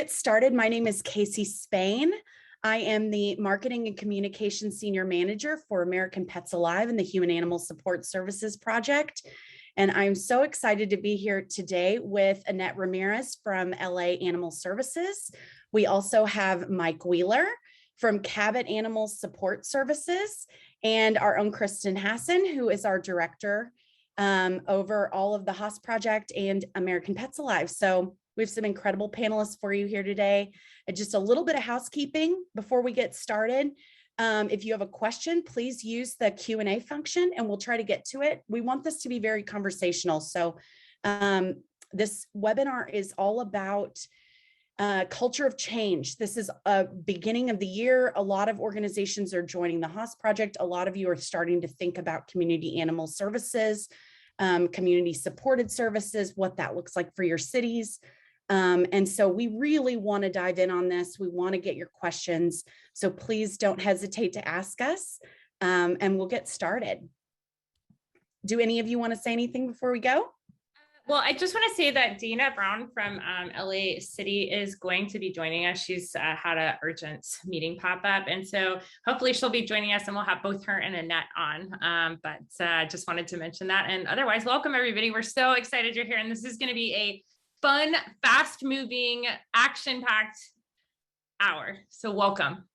get started, my name is Casey Spain. I am the Marketing and Communications Senior Manager for American Pets Alive and the Human Animal Support Services Project. And I'm so excited to be here today with Annette Ramirez from LA Animal Services. We also have Mike Wheeler from Cabot Animal Support Services and our own Kristen Hassen, who is our director over all of the HOS Project and American Pets Alive. So we have some incredible panelists for you here today. And just a little bit of housekeeping before we get started. If you have a question, please use the Q&A function and we'll try to get to it. We want this to be very conversational. So this webinar is all about culture of change. This is a beginning of the year. A lot of organizations are joining the HOS Project. A lot of you are starting to think about community animal services, community supported services, what that looks like for your cities. And so we really want to dive in on this. We want to get your questions. So please don't hesitate to ask us and we'll get started. Do any of you want to say anything before we go? Well, I just want to say that Dana Brown from LA City is going to be joining us. She's had an urgent meeting pop up. And so hopefully she'll be joining us and we'll have both her and Annette on. But just wanted to mention that. And otherwise, welcome everybody. We're so excited you're here. And this is going to be a fun, fast moving, action packed hour. So welcome.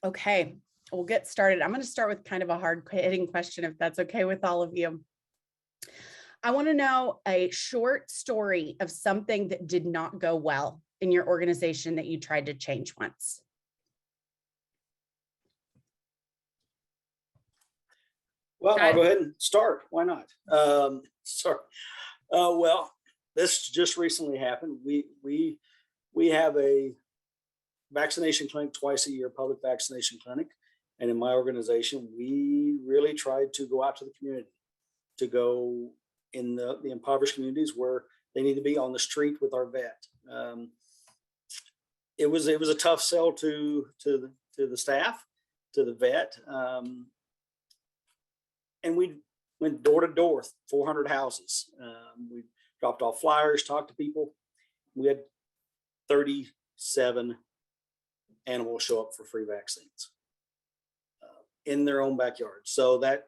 Okay. We'll get started. I'm going to start with kind of a hard hitting question, if that's okay with all of you. I want to know a short story of something that did not go well in your organization that you tried to change once. Well, I'll go ahead and start. Why not? Well, this just recently happened. We have a vaccination clinic twice a year, public vaccination clinic. And in my organization, we really tried to go out to the community, to go in the impoverished communities where they need to be on the street with our vet. It was a tough sell to the staff, to the vet. And we went door to door, 400 houses. We dropped off flyers, talked to people. We had 37 animals show up for free vaccines in their own backyard. So that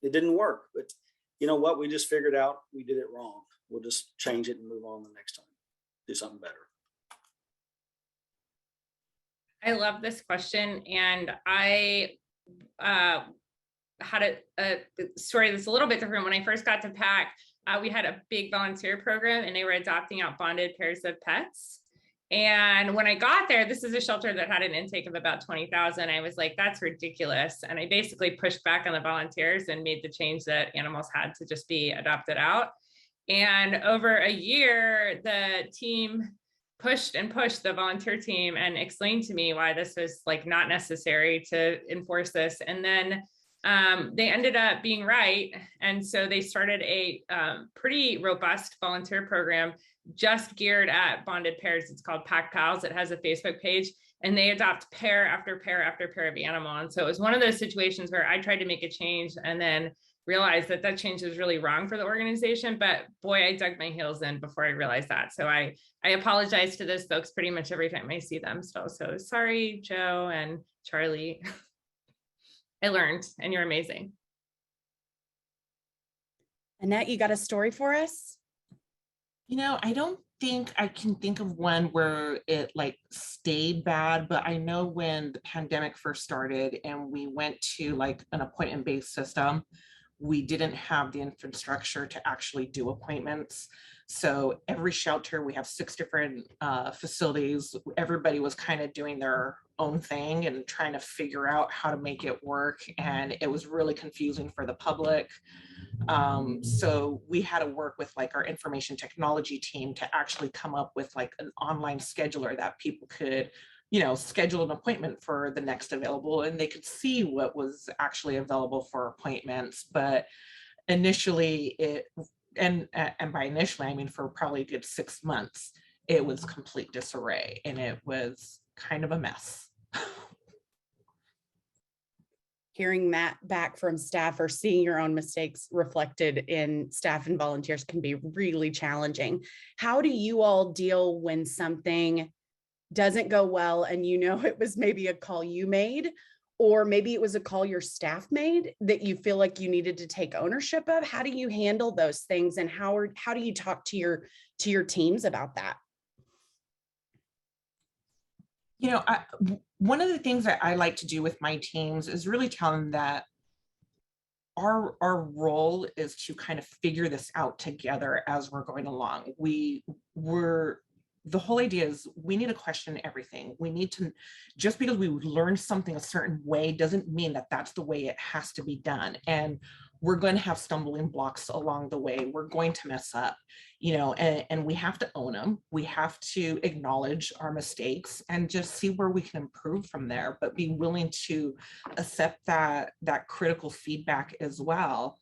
it didn't work, but you know what? We just figured out we did it wrong. We'll just change it and move on the next time, do something better. I love this question. And I had a story that's a little bit different. When I first got to PAC, we had a big volunteer program and they were adopting out bonded pairs of pets. And when I got there, this is a shelter that had an intake of about 20,000. I was like, that's ridiculous. And I basically pushed back on the volunteers and made the change that animals had to just be adopted out. And over a year, the team pushed and pushed, the volunteer team, and explained to me why this was like not necessary to enforce this. And then they ended up being right. And so they started a pretty robust volunteer program just geared at bonded pairs. It's called Pack Pals. It has a Facebook page and they adopt pair after pair after pair of animal. And so it was one of those situations where I tried to make a change and then realized that that change was really wrong for the organization. But boy, I dug my heels in before I realized that. So I apologize to those folks pretty much every time I see them. So sorry, Joe and Charlie. I learned, and you're amazing. Annette, you got a story for us? You know, I don't think I can think of one where it like stayed bad, but I know when the pandemic first started and we went to like an appointment-based system, we didn't have the infrastructure to actually do appointments. So every shelter, we have 6 different facilities. Everybody was kind of doing their own thing and trying to figure out how to make it work. And it was really confusing for the public. So we had to work with like our information technology team to actually come up with like an online scheduler that people could, you know, schedule an appointment for the next available and they could see what was actually available for appointments. But initially and by initially, I mean, for probably a good 6 months, it was complete disarray and it was kind of a mess. hearing that back from staff or seeing your own mistakes reflected in staff and volunteers can be really challenging. How do you all deal when something doesn't go well and you know it was maybe a call you made, or maybe it was a call your staff made that you feel like you needed to take ownership of? How do you handle those things, and how do you talk to your teams about that? You know, one of the things that I like to do with my teams is really tell them that our role is to kind of figure this out together as we're going along. The whole idea is we need to question everything. We need to, just because we learned something a certain way doesn't mean that that's the way it has to be done. And we're going to have stumbling blocks along the way. We're going to mess up, you know, and we have to own them. We have to acknowledge our mistakes and just see where we can improve from there, but be willing to accept that critical feedback as well.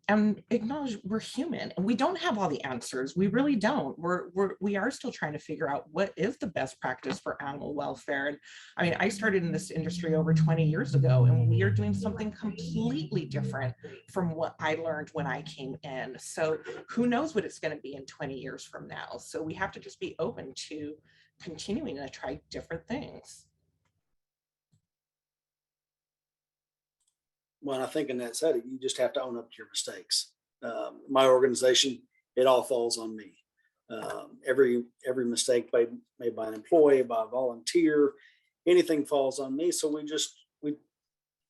And acknowledge we're human and we don't have all the answers. We really don't. We are still trying to figure out what is the best practice for animal welfare. And I mean, I started in this industry over 20 years ago, and we are doing something completely different from what I learned when I came in. So who knows what it's going to be in 20 years from now. So we have to just be open to continuing to try different things. Well, I think Annette said it, you just have to own up to your mistakes. My organization, it all falls on me. Every mistake made by an employee, by a volunteer, anything falls on me. So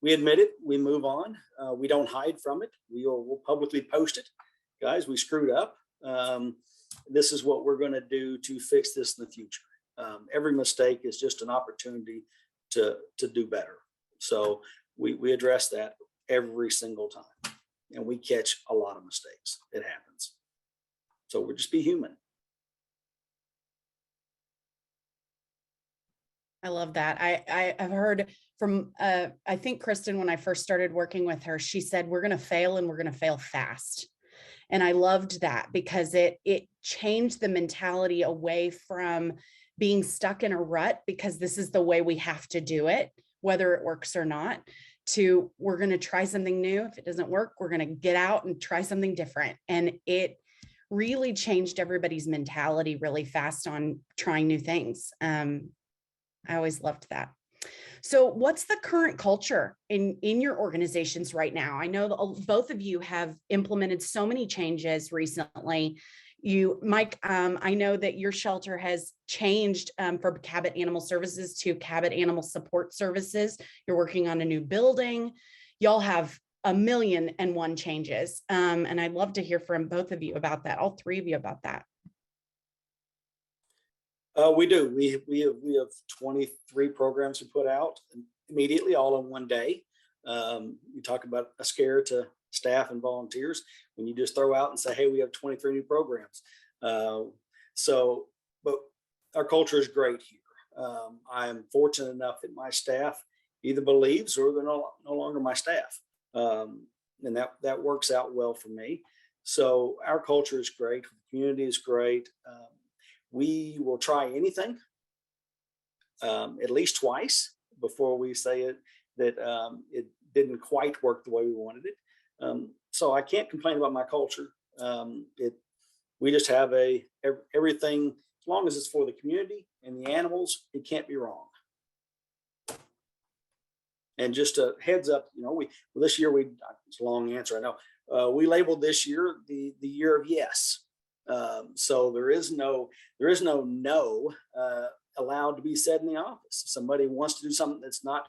we admit it, we move on. We don't hide from it. We'll publicly post it. Guys, we screwed up. This is what we're going to do to fix this in the future. Every mistake is just an opportunity to do better. So we address that every single time, and we catch a lot of mistakes. It happens. So we'll just be human. I love that. I've heard from, I think Kristen, when I first started working with her, she said, we're going to fail and we're going to fail fast. And I loved that because it changed the mentality away from being stuck in a rut because this is the way we have to do it, whether it works or not, to we're going to try something new. If it doesn't work, we're going to get out and try something different. And it really changed everybody's mentality really fast on trying new things. I always loved that. So what's the current culture in your organizations right now? I know both of you have implemented so many changes recently. Mike, I know that your shelter has changed from Cabot Animal Services to Cabot Animal Support Services. You're working on a new building. Y'all have 1,000,001 changes. And I'd love to hear from both of you about that, all three of you about that. We do. We have 23 programs we put out immediately, all in one day. You talk about a scare to staff and volunteers when you just throw out and say, hey, we have 23 new programs. But our culture is great here. I am fortunate enough that my staff either believes or they're no longer my staff. And that works out well for me. So our culture is great. The community is great. We will try anything at least twice before we say that it didn't quite work the way we wanted it. So I can't complain about my culture. We just have everything, as long as it's for the community and the animals, it can't be wrong. And just a heads up, this year it's a long answer, I know. We labeled this year the year of yes. So there is no no allowed to be said in the office. If somebody wants to do something that's not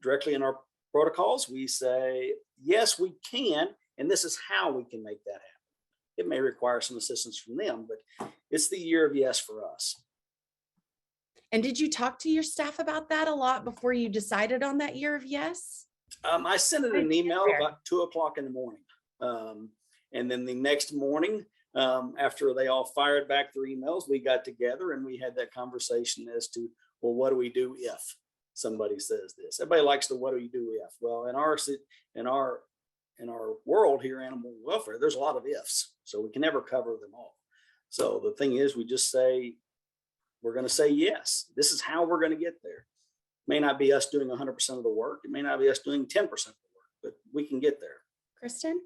directly in our protocols, we say, yes, we can, and this is how we can make that happen. It may require some assistance from them, but it's the year of yes for us. And did you talk to your staff about that a lot before you decided on that year of yes? I sent it an email about 2:00 in the morning. And then the next morning, after they all fired back their emails, we got together and we had that conversation as to, well, what do we do if somebody says this? Everybody likes the what do you do if? Well, in our world here, animal welfare, there's a lot of ifs, so we can never cover them all. So the thing is, we just say, we're going to say yes. This is how we're going to get there. May not be us doing 100% of the work. It may not be us doing 10% of the work, but we can get there. Kristen?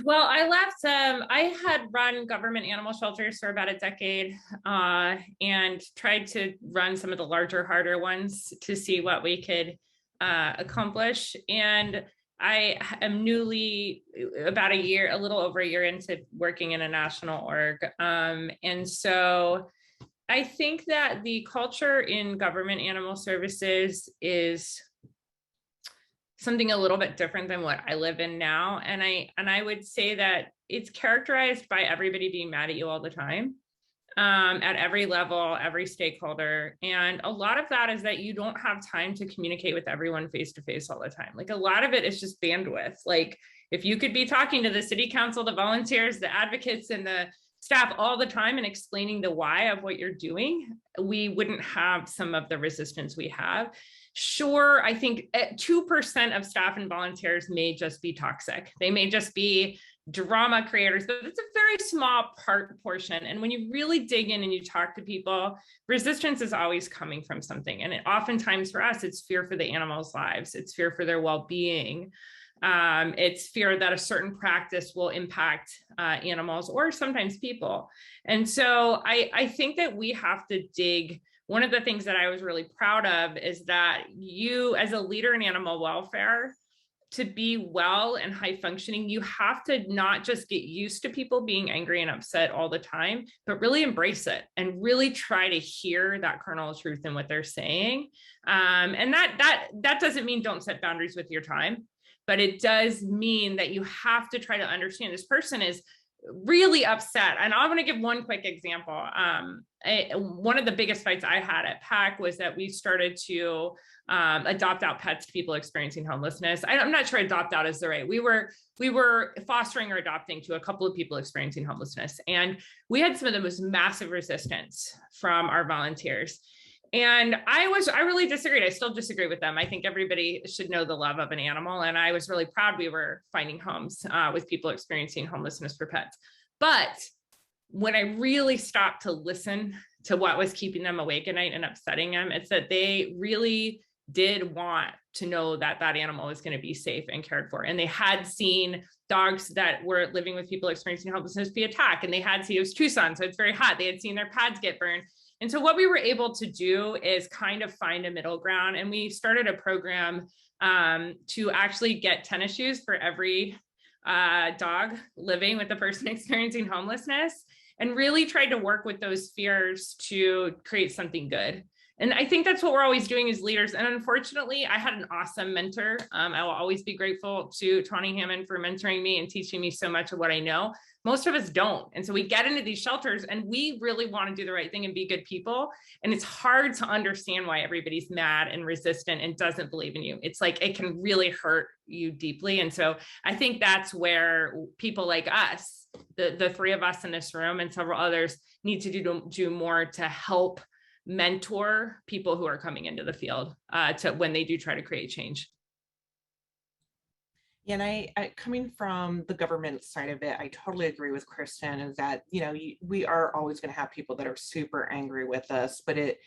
Well, I left, I had run government animal shelters for about a decade and tried to run some of the larger, harder ones to see what we could accomplish. And I am newly about a little over a year into working in a national org. And so I think that the culture in government animal services is something a little bit different than what I live in now. And I would say that it's characterized by everybody being mad at you all the time, at every level, every stakeholder. And a lot of that is that you don't have time to communicate with everyone face to face all the time. Like a lot of it is just bandwidth. Like if you could be talking to the city council, the volunteers, the advocates, and the staff all the time and explaining the why of what you're doing, we wouldn't have some of the resistance we have. Sure, I think 2% of staff and volunteers may just be toxic. They may just be drama creators, but it's a very small portion. And when you really dig in and you talk to people, resistance is always coming from something. And oftentimes for us, it's fear for the animals' lives. It's fear for their well-being. It's fear that a certain practice will impact animals or sometimes people. And so I think that we have to dig. One of the things that I was really proud of is that you, as a leader in animal welfare, to be well and high functioning, you have to not just get used to people being angry and upset all the time, but really embrace it and really try to hear that kernel of truth in what they're saying. And that doesn't mean don't set boundaries with your time, but it does mean that you have to try to understand this person is really upset. And I want to give one quick example. One of the biggest fights I had at PAC was that we started to adopt out pets to people experiencing homelessness. I'm not sure adopt out is the right. We were fostering or adopting to a couple of people experiencing homelessness. And we had some of the most massive resistance from our volunteers. And I really disagreed. I still disagree with them. I think everybody should know the love of an animal. And I was really proud we were finding homes with people experiencing homelessness for pets. But when I really stopped to listen to what was keeping them awake at night and upsetting them, it's that they really did want to know that that animal was going to be safe and cared for. And they had seen dogs that were living with people experiencing homelessness be attacked. And they had seen, it was Tucson, so it's very hot. They had seen their pads get burned. And so what we were able to do is kind of find a middle ground. And we started a program to actually get tennis shoes for every dog living with the person experiencing homelessness, and really tried to work with those fears to create something good. And I think that's what we're always doing as leaders. And unfortunately, I had an awesome mentor. I will always be grateful to Tawny Hammond for mentoring me and teaching me so much of what I know. Most of us don't. And so we get into these shelters and we really want to do the right thing and be good people. And it's hard to understand why everybody's mad and resistant and doesn't believe in you. It's like, it can really hurt you deeply. And so I think that's where people like us, the three of us in this room and several others, need to do more to help mentor people who are coming into the field to when they do try to create change. Yeah, and I coming from the government side of it, I totally agree with Kristen, is that, we are always going to have people that are super angry with us, but it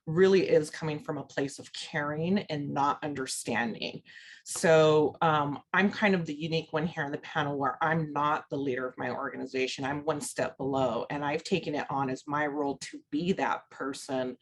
really is coming from a place of caring and not understanding. So I'm kind of the unique one here on the panel where I'm not the leader of my organization. I'm one step below, and I've taken it on as my role to be that person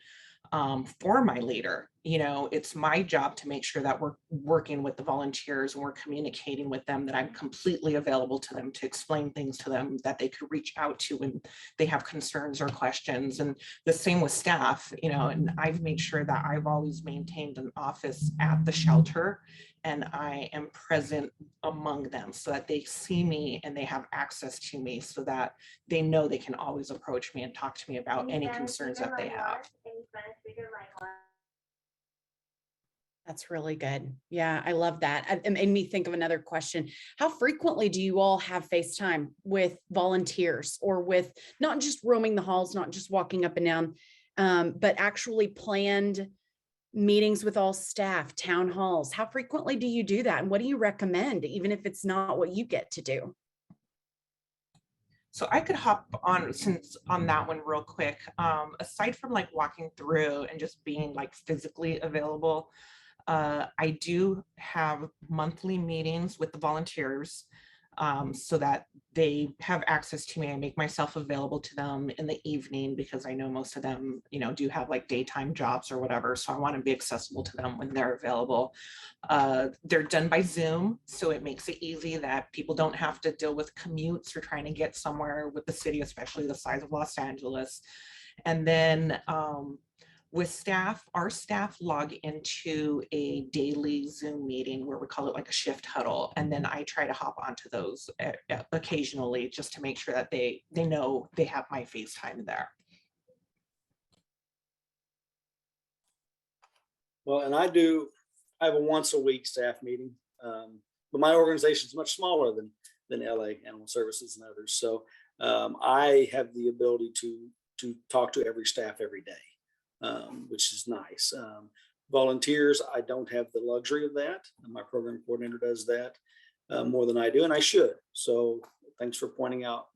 for my leader. It's my job to make sure that we're working with the volunteers and we're communicating with them, that I'm completely available to them, to explain things to them that they could reach out to when they have concerns or questions. And the same with staff, and I've made sure that I've always maintained an office at the shelter, and I am present among them so that they see me and they have access to me, so that they know they can always approach me and talk to me about any concerns that they have. That's really good. Yeah, I love that. It made me think of another question. How frequently do you all have FaceTime with volunteers, or with not just roaming the halls, not just walking up and down, but actually planned meetings with all staff, town halls? How frequently do you do that? And what do you recommend, even if it's not what you get to do? So I could hop on on that one real quick. Aside from like walking through and just being like physically available, I do have monthly meetings with the volunteers so that they have access to me. I make myself available to them in the evening because I know most of them, do have like daytime jobs or whatever. So I want to be accessible to them when they're available. They're done by Zoom, so it makes it easy that people don't have to deal with commutes or trying to get somewhere with the city, especially the size of Los Angeles. And then with staff, our staff log into a daily Zoom meeting where we call it like a shift huddle. And then I try to hop onto those occasionally just to make sure that they know they have my FaceTime there. Well, and I have a once a week staff meeting, but my organization is much smaller than LA Animal Services and others. So I have the ability to talk to every staff every day, which is nice. Volunteers, I don't have the luxury of that. My program coordinator does that more than I do, and I should. So thanks for pointing out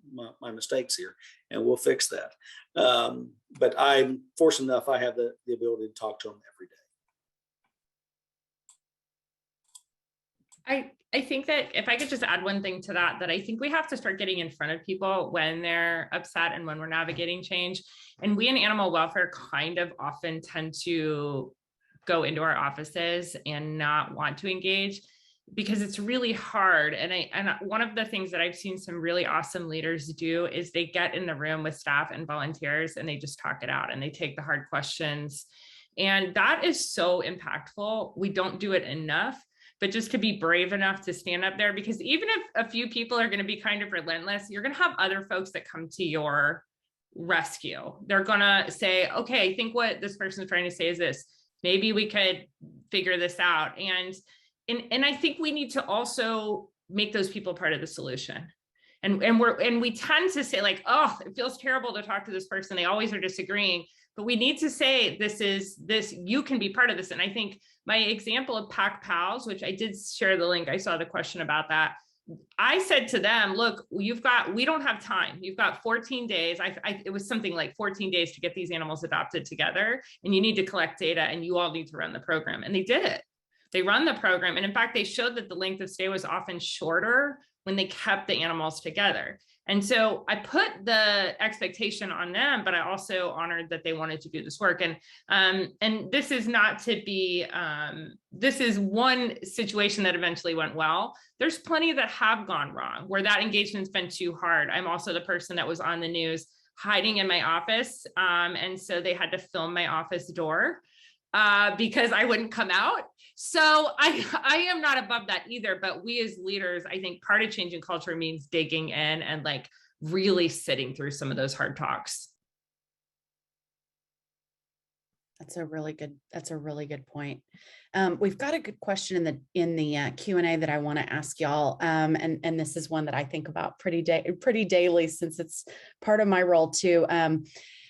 my mistakes here, and we'll fix that. But I'm fortunate enough, I have the ability to talk to them every day. I think that if I could just add one thing to that I think we have to start getting in front of people when they're upset and when we're navigating change. And we in animal welfare kind of often tend to go into our offices and not want to engage because it's really hard. And one of the things that I've seen some really awesome leaders do is they get in the room with staff and volunteers and they just talk it out and they take the hard questions. And that is so impactful. We don't do it enough. But just to be brave enough to stand up there, because even if a few people are going to be kind of relentless, you're going to have other folks that come to your rescue. They're going to say, okay, I think what this person is trying to say is this. Maybe we could figure this out. And I think we need to also make those people part of the solution. And we tend to say like, oh, it feels terrible to talk to this person. They always are disagreeing. But we need to say, you can be part of this. And I think my example of Pack Pals, which I did share the link, I saw the question about that. I said to them, look, we don't have time. You've got 14 days. It was something like 14 days to get these animals adopted together. And you need to collect data and you all need to run the program. And they did it. They run the program. And in fact, they showed that the length of stay was often shorter when they kept the animals together. And so I put the expectation on them, but I also honored that they wanted to do this work. And this is not to be, this is one situation that eventually went well. There's plenty that have gone wrong where that engagement's been too hard. I'm also the person that was on the news hiding in my office. And so they had to film my office door because I wouldn't come out. So I am not above that either, but we as leaders, I think part of changing culture means digging in and like really sitting through some of those hard talks. That's a really good point. We've got a good question in the Q&A that I want to ask y'all. And this is one that I think about pretty daily since it's part of my role too.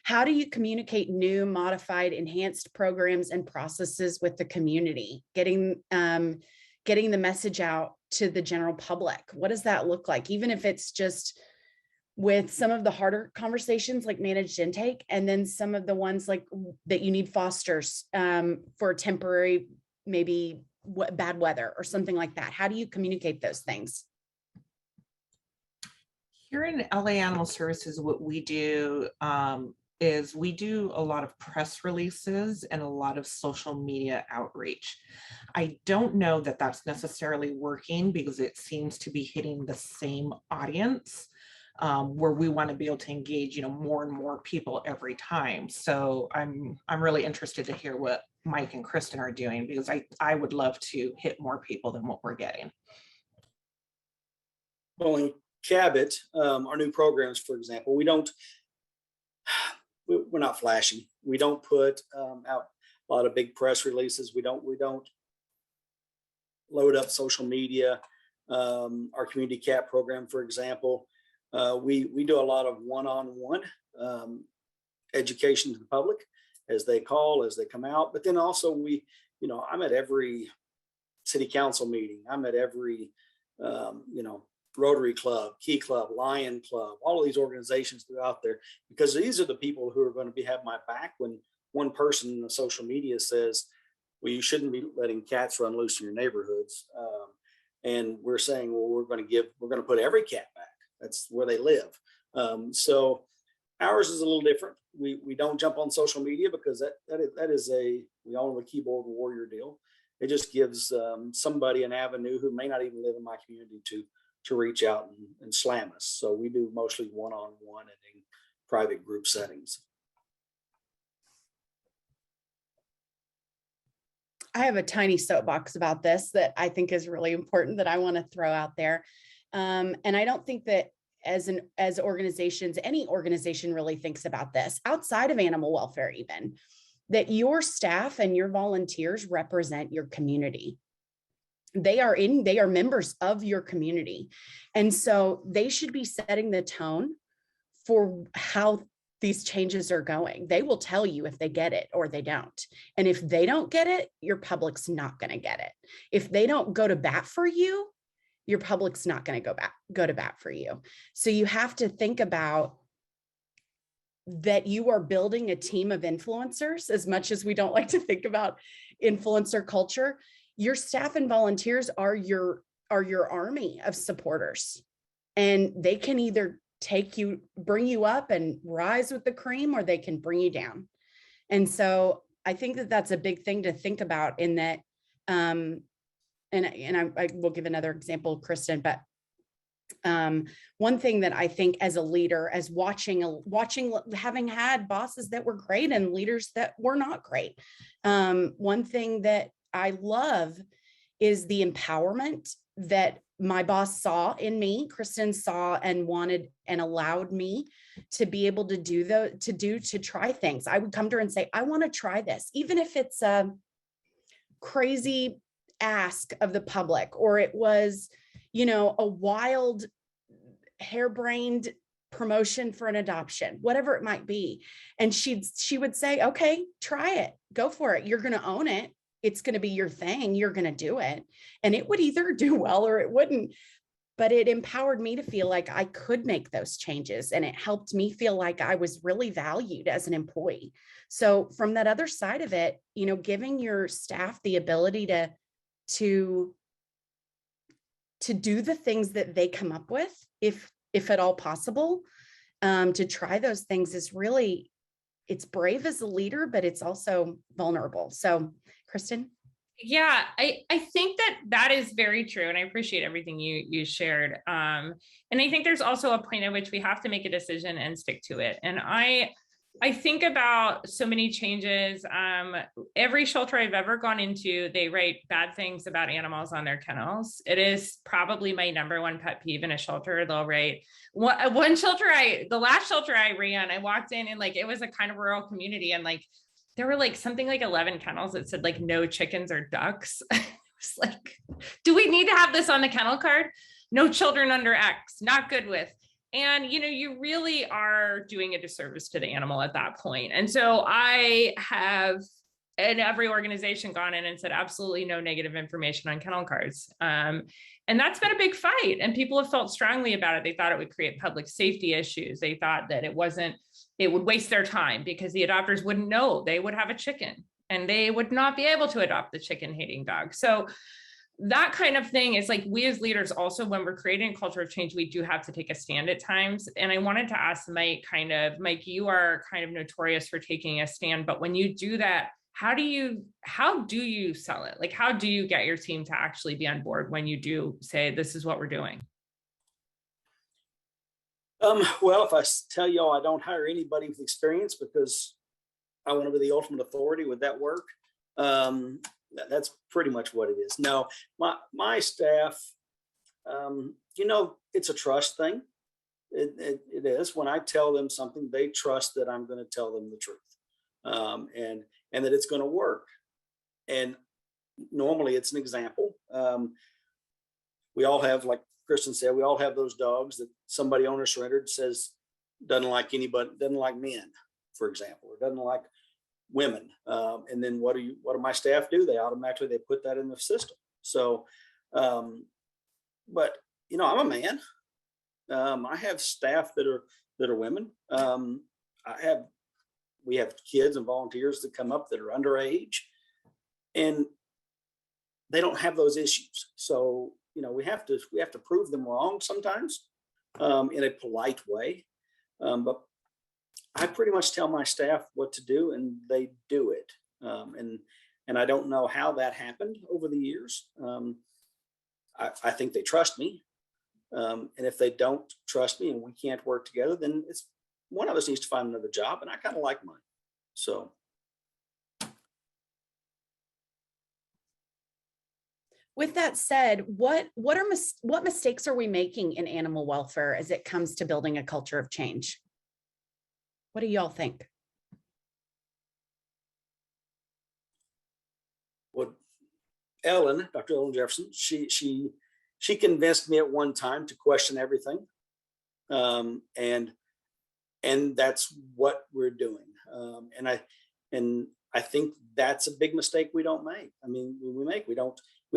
How do you communicate new, modified, enhanced programs and processes with the community? Getting the message out to the general public. What does that look like? Even if it's just with some of the harder conversations like managed intake, and then some of the ones like that you need fosters for temporary, maybe bad weather or something like that. How do you communicate those things? Here in LA Animal Services, what we do is we do a lot of press releases and a lot of social media outreach. I don't know that that's necessarily working because it seems to be hitting the same audience where we want to be able to engage, more and more people every time. So I'm really interested to hear what Mike and Kristen are doing because I would love to hit more people than what we're getting. Well, in Cabot, our new programs, for example, we're not flashy. We don't put out a lot of big press releases. We don't load up social media. Our community cat program, for example, we do a lot of one-on-one education to the public as they call, as they come out. But then also I'm at every city council meeting. I'm at every, Rotary Club, Key Club, Lion Club, all of these organizations throughout there, because these are the people who are going to have my back when one person in the social media says, well, you shouldn't be letting cats run loose in your neighborhoods. And we're saying, well, we're going to put every cat back. That's where they live. So ours is a little different. We don't jump on social media because that is we all know the keyboard warrior deal. It just gives somebody an avenue who may not even live in my community to reach out and slam us. So we do mostly one-on-one and in private group settings. I have a tiny soapbox about this that I think is really important that I want to throw out there. And I don't think that as organizations, any organization really thinks about this outside of animal welfare, even that your staff and your volunteers represent your community. They are members of your community. And so they should be setting the tone for how these changes are going. They will tell you if they get it or they don't. And if they don't get it, your public's not going to get it. If they don't go to bat for you, your public's not going to go to bat for you. So you have to think about that you are building a team of influencers. As much as we don't like to think about influencer culture, your staff and volunteers are your army of supporters, and they can either bring you up and rise with the cream, or they can bring you down. And so I think that that's a big thing to think about in that. And I will give another example, Kristen, but one thing that I think as a leader, as having had bosses that were great and leaders that were not great. One thing that I love is the empowerment that my boss saw in me, Kristen saw and wanted and allowed me to be able to to try things. I would come to her and say, I want to try this, even if it's a crazy ask of the public, or it was, a wild, harebrained promotion for an adoption, whatever it might be. And she would say, okay, try it, go for it. You're going to own it. It's going to be your thing. You're going to do it. And it would either do well or it wouldn't. But it empowered me to feel like I could make those changes. And it helped me feel like I was really valued as an employee. So from that other side of it, giving your staff the ability to do the things that they come up with, if at all possible, to try those things is really, it's brave as a leader, but it's also vulnerable. So Kristen? Yeah, I think that is very true. And I appreciate everything you shared. And I think there's also a point at which we have to make a decision and stick to it. And I think about so many changes. Every shelter I've ever gone into, they write bad things about animals on their kennels. It is probably my number one pet peeve in a shelter. They'll write one shelter, the last shelter I ran, I walked in and it was a kind of rural community, and there were something like 11 kennels that said no chickens or ducks. It was do we need to have this on the kennel card? No children under X, not good with. And, you really are doing a disservice to the animal at that point. And so I have, in every organization, gone in and said, absolutely no negative information on kennel cards. And that's been a big fight. And people have felt strongly about it. They thought it would create public safety issues. They thought that it would waste their time because the adopters wouldn't know. They would have a chicken and they would not be able to adopt the chicken hating dog. So that kind of thing is we as leaders also, when we're creating a culture of change, we do have to take a stand at times. And I wanted to ask Mike, you are kind of notorious for taking a stand, but when you do that, how do you sell it? How do you get your team to actually be on board when you do say, this is what we're doing? Well, if I tell y'all I don't hire anybody with experience because I want to be the ultimate authority, would that work? That's pretty much what it is. No, my staff, it's a trust thing. It is. When I tell them something, they trust that I'm going to tell them the truth, and that it's going to work. And normally it's an example. We all have, like Kristen said, we all have those dogs that somebody owner surrendered says doesn't like anybody, doesn't like men, for example, or doesn't like women. And then what do my staff do? They automatically put that in the system. So, but I'm a man. I have staff that are women. We have kids and volunteers that come up that are underage, and they don't have those issues. So, we have to prove them wrong sometimes, in a polite way. But I pretty much tell my staff what to do, and they do it. And I don't know how that happened over the years. I think they trust me. And if they don't trust me and we can't work together, then it's one of us needs to find another job. And I kind of like mine. So. With that said, what mistakes are we making in animal welfare as it comes to building a culture of change? What do y'all think? Well, Dr. Ellen Jefferson, she convinced me at one time to question everything. And that's what we're doing. And I think that's a big mistake we don't make. I mean, we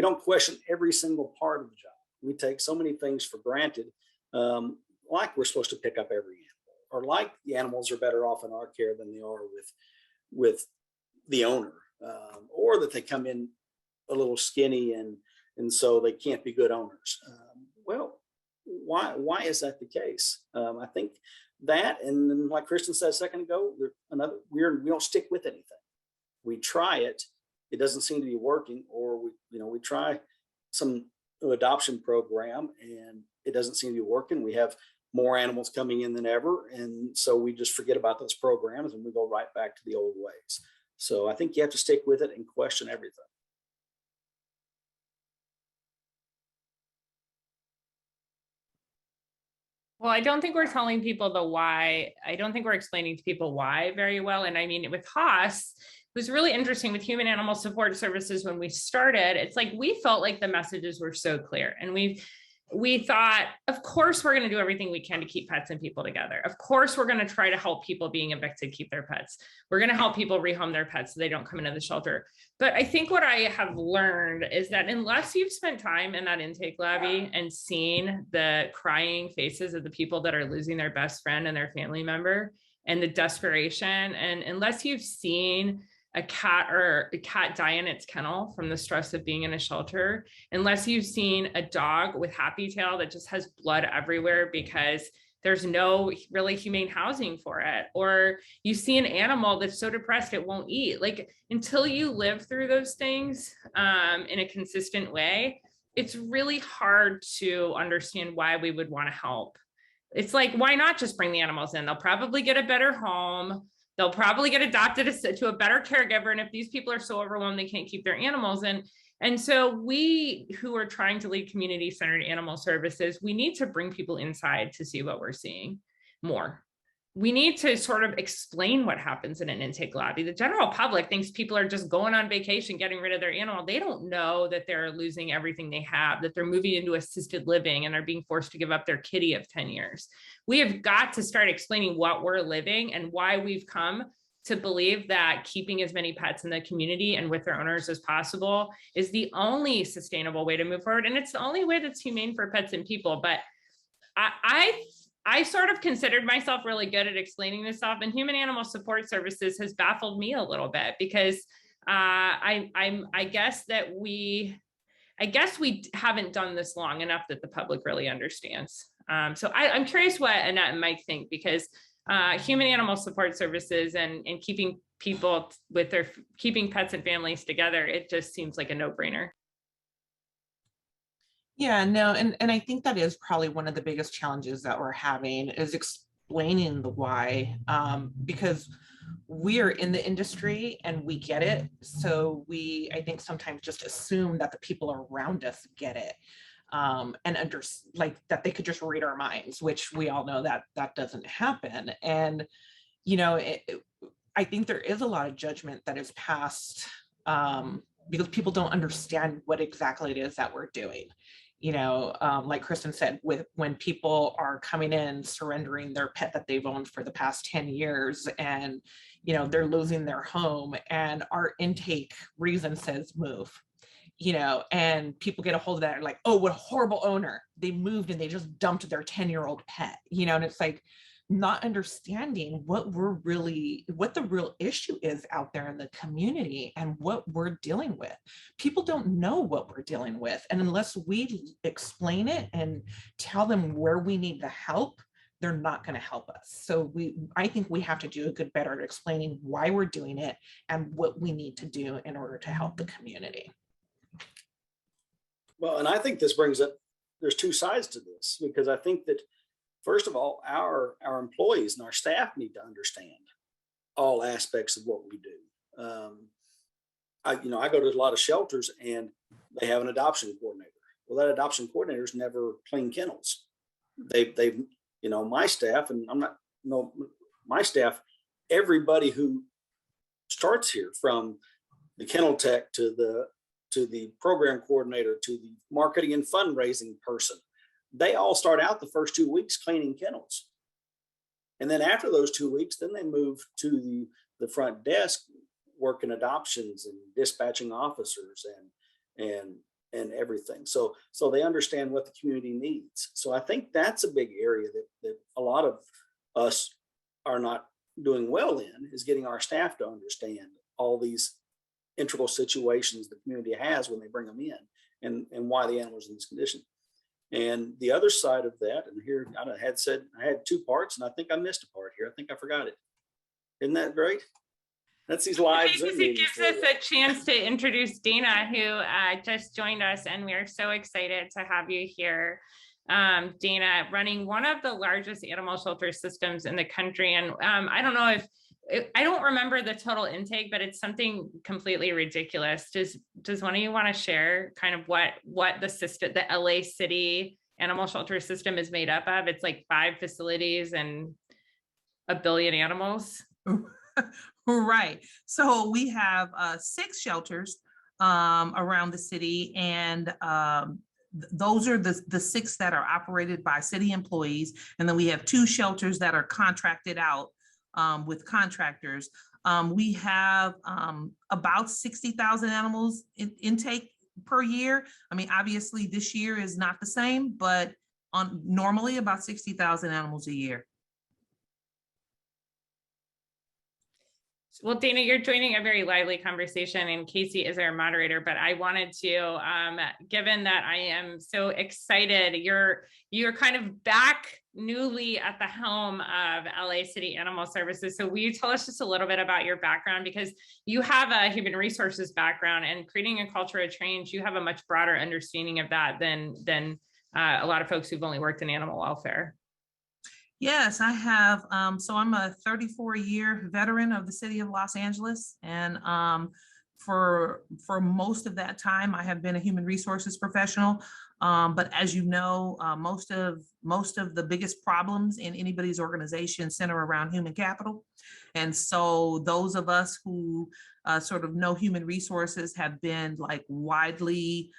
don't question every single part of the job. We take so many things for granted, like we're supposed to pick up every animal, or like the animals are better off in our care than they are with the owner, or that they come in a little skinny and so they can't be good owners. Well, why is that the case? I think that, and then like Kristen said a second ago, we don't stick with anything. We try it, it doesn't seem to be working, or we try some adoption program and it doesn't seem to be working. We have more animals coming in than ever, and so we just forget about those programs and we go right back to the old ways. So I think you have to stick with it and question everything. Well, I don't think we're telling people the why. I don't think we're explaining to people why very well. And I mean, with Haas, it was really interesting with Human Animal Support Services when we started. It's like we felt like the messages were so clear, and we thought, of course, we're going to do everything we can to keep pets and people together. Of course, we're going to try to help people being evicted keep their pets. We're going to help people rehome their pets so they don't come into the shelter. But I think what I have learned is that unless you've spent time in that intake lobby and seen the crying faces of the people that are losing their best friend and their family member and the desperation, and unless you've seen a cat die in its kennel from the stress of being in a shelter, unless you've seen a dog with happy tail that just has blood everywhere because there's no really humane housing for it, or you see an animal that's so depressed it won't eat, like until you live through those things in a consistent way, it's really hard to understand why we would want to help. It's like, why not just bring the animals in? They'll probably get a better home. They'll probably get adopted to a better caregiver. And if these people are so overwhelmed, they can't keep their animals. And so we who are trying to lead community-centered animal services, we need to bring people inside to see what we're seeing more. We need to sort of explain what happens in an intake lobby. The general public thinks people are just going on vacation, getting rid of their animal. They don't know that they're losing everything they have, that they're moving into assisted living and are being forced to give up their kitty of 10 years. We have got to start explaining what we're living and why we've come to believe that keeping as many pets in the community and with their owners as possible is the only sustainable way to move forward. And it's the only way that's humane for pets and people. But I sort of considered myself really good at explaining this stuff, and Human Animal Support Services has baffled me a little bit because I guess we haven't done this long enough that the public really understands. So I'm curious what Annette and Mike think, because Human Animal Support Services and keeping people with keeping pets and families together, it just seems like a no-brainer. Yeah, no, and I think that is probably one of the biggest challenges that we're having is explaining the why, because we are in the industry and we get it. So I think sometimes just assume that the people around us get it, and like that they could just read our minds, which we all know that doesn't happen. And, I think there is a lot of judgment that is passed because people don't understand what exactly it is that we're doing. Like Kristen said, when people are coming in, surrendering their pet that they've owned for the past 10 years and, they're losing their home, and our intake reason says move, you know, and people get a hold of that, like, oh, what a horrible owner. They moved and they just dumped their 10-year-old pet, you know, and it's like not understanding what the real issue is out there in the community and what we're dealing with. People don't know what we're dealing with. And unless we explain it and tell them where we need the help, they're not going to help us. So I think we have to do a good better at explaining why we're doing it and what we need to do in order to help the community. Well, and I think this brings up, there's two sides to this, because I think that, first of all, our employees and our staff need to understand all aspects of what we do. I go to a lot of shelters and they have an adoption coordinator. Well, that adoption coordinator's never cleaned kennels. They've my staff, and my staff, everybody who starts here, from the kennel tech to the program coordinator to the marketing and fundraising person, they all start out the first 2 weeks cleaning kennels. And then after those 2 weeks, then they move to the front desk, working adoptions and dispatching officers and everything. So they understand what the community needs. So I think that's a big area that a lot of us are not doing well in, is getting our staff to understand all these integral situations the community has when they bring them in, and why the animal's in this condition. And the other side of that, and here I had 2 parts, and I think I missed a part here. I think I forgot it. Isn't that great? That's these live Zoom meetings. It gives us a chance to introduce Dana, who just joined us, and we are so excited to have you here. Dana, running one of the largest animal shelter systems in the country. And I don't know I don't remember the total intake, but it's something completely ridiculous. Does one of you want to share kind of what the system, the LA City animal shelter system is made up of? It's like 5 facilities and 1 billion animals. Right. So we have 6 shelters around the city, and those are the 6 that are operated by city employees. And then we have 2 shelters that are contracted out with contractors. We have about 60,000 animals intake per year. I mean, obviously this year is not the same, but normally about 60,000 animals a year. Well, Dana, you're joining a very lively conversation, and Casey is our moderator, but I wanted to, given that I am so excited, you're kind of back newly at the helm of LA City Animal Services. So will you tell us just a little bit about your background, because you have a human resources background, and creating a culture of change, you have a much broader understanding of that than a lot of folks who've only worked in animal welfare. Yes, I have. So I'm a 34-year veteran of the city of Los Angeles. And for most of that time, I have been a human resources professional. But as you know, most of the biggest problems in anybody's organization center around human capital. And so those of us who sort of know human resources have been like widely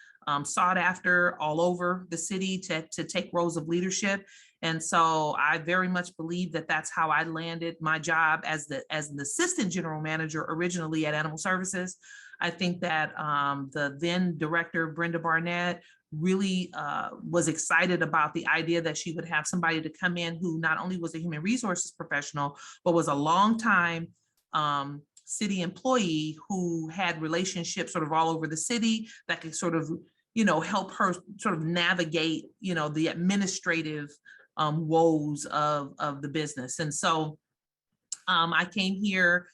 sought after all over the city to take roles of leadership. And so I very much believe that that's how I landed my job as an assistant general manager originally at Animal Services. I think that the then director, Brenda Barnett, really was excited about the idea that she would have somebody to come in who not only was a human resources professional, but was a longtime city employee who had relationships sort of all over the city that could sort of, help her sort of navigate, the administrative woes of the business. And so I came here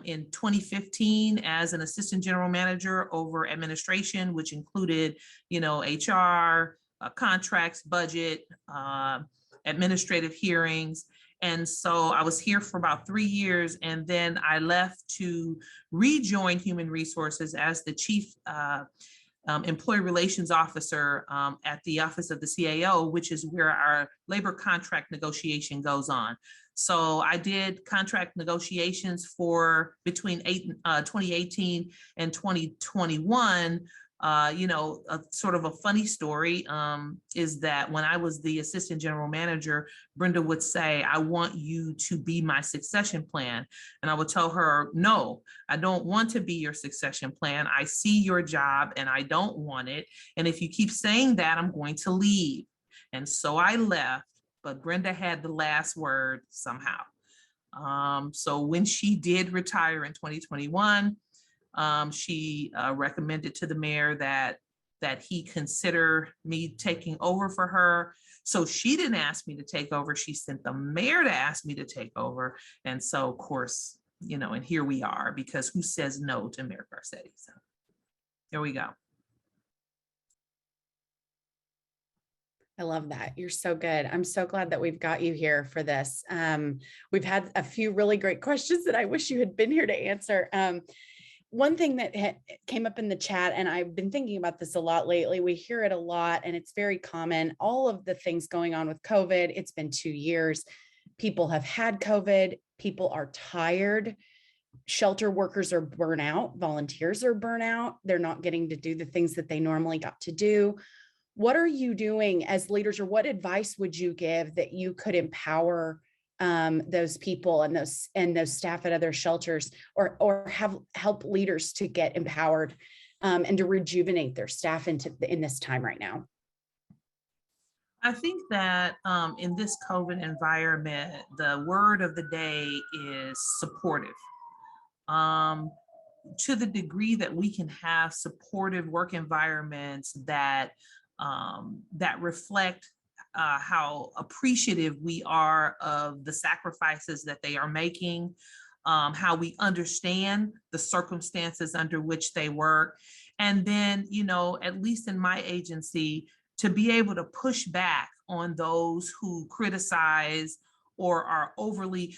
in 2015 as an assistant general manager over administration, which included, HR, contracts, budget, administrative hearings. And so I was here for about 3 years, and then I left to rejoin human resources as the chief employee relations officer at the office of the CAO, which is where our labor contract negotiation goes on. So I did contract negotiations for between 2018 and 2021 A sort of a funny story is that when I was the assistant general manager, Brenda would say, I want you to be my succession plan. And I would tell her, no, I don't want to be your succession plan. I see your job and I don't want it. And if you keep saying that, I'm going to leave. And so I left, but Brenda had the last word somehow. So when she did retire in 2021, she recommended to the mayor that he consider me taking over for her. So she didn't ask me to take over. She sent the mayor to ask me to take over. And so, of course, and here we are, because who says no to Mayor Garcetti? So here we go. I love that. You're so good. I'm so glad that we've got you here for this. We've had a few really great questions that I wish you had been here to answer. One thing that came up in the chat, and I've been thinking about this a lot lately, we hear it a lot and it's very common, all of the things going on with COVID. It's been 2 years. People have had COVID. People are tired. Shelter workers are burnt out. Volunteers are burnt out. They're not getting to do the things that they normally got to do. What are you doing as leaders, or what advice would you give that you could empower those people and those staff at other shelters, or help leaders to get empowered and to rejuvenate their staff in this time right now? I think that in this COVID environment, the word of the day is supportive. To the degree that we can have supportive work environments that reflect how appreciative we are of the sacrifices that they are making, how we understand the circumstances under which they work. And then, at least in my agency, to be able to push back on those who criticize or are overly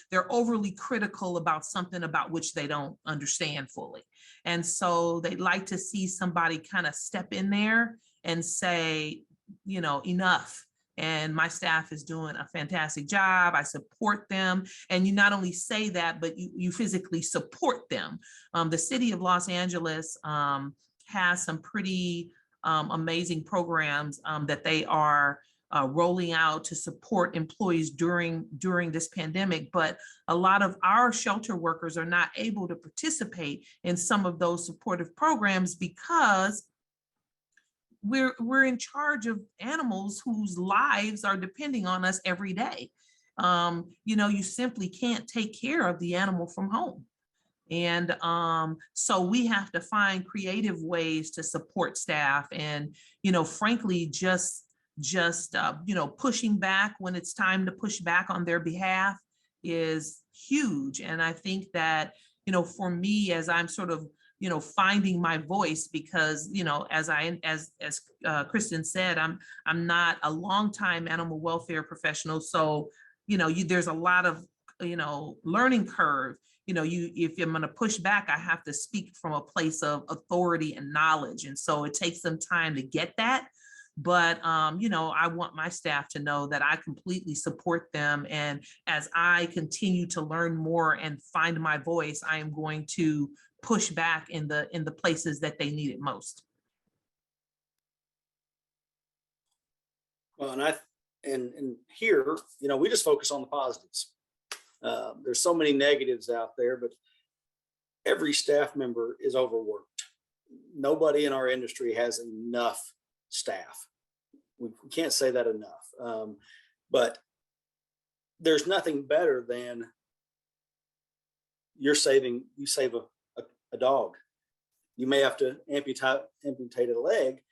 critical about something about which they don't understand fully. And so they'd like to see somebody kind of step in there and say, enough. And my staff is doing a fantastic job. I support them. And you not only say that, but you physically support them. The city of Los Angeles has some pretty amazing programs that they are rolling out to support employees during this pandemic. But a lot of our shelter workers are not able to participate in some of those supportive programs because we're in charge of animals whose lives are depending on us every day. You simply can't take care of the animal from home. And so we have to find creative ways to support staff and, frankly, just pushing back when it's time to push back on their behalf is huge. And I think that, for me, as I'm sort of finding my voice, because as Kristen said, I'm not a longtime animal welfare professional, so there's a lot of learning curve. If I'm going to push back, I have to speak from a place of authority and knowledge, and so it takes some time to get that. But I want my staff to know that I completely support them, and as I continue to learn more and find my voice, I am going to push back in the places that they need it most. Well, and here, we just focus on the positives. There's so many negatives out there, but every staff member is overworked. Nobody in our industry has enough staff. We can't say that enough. But there's nothing better than you save a dog. You may have to amputate a leg,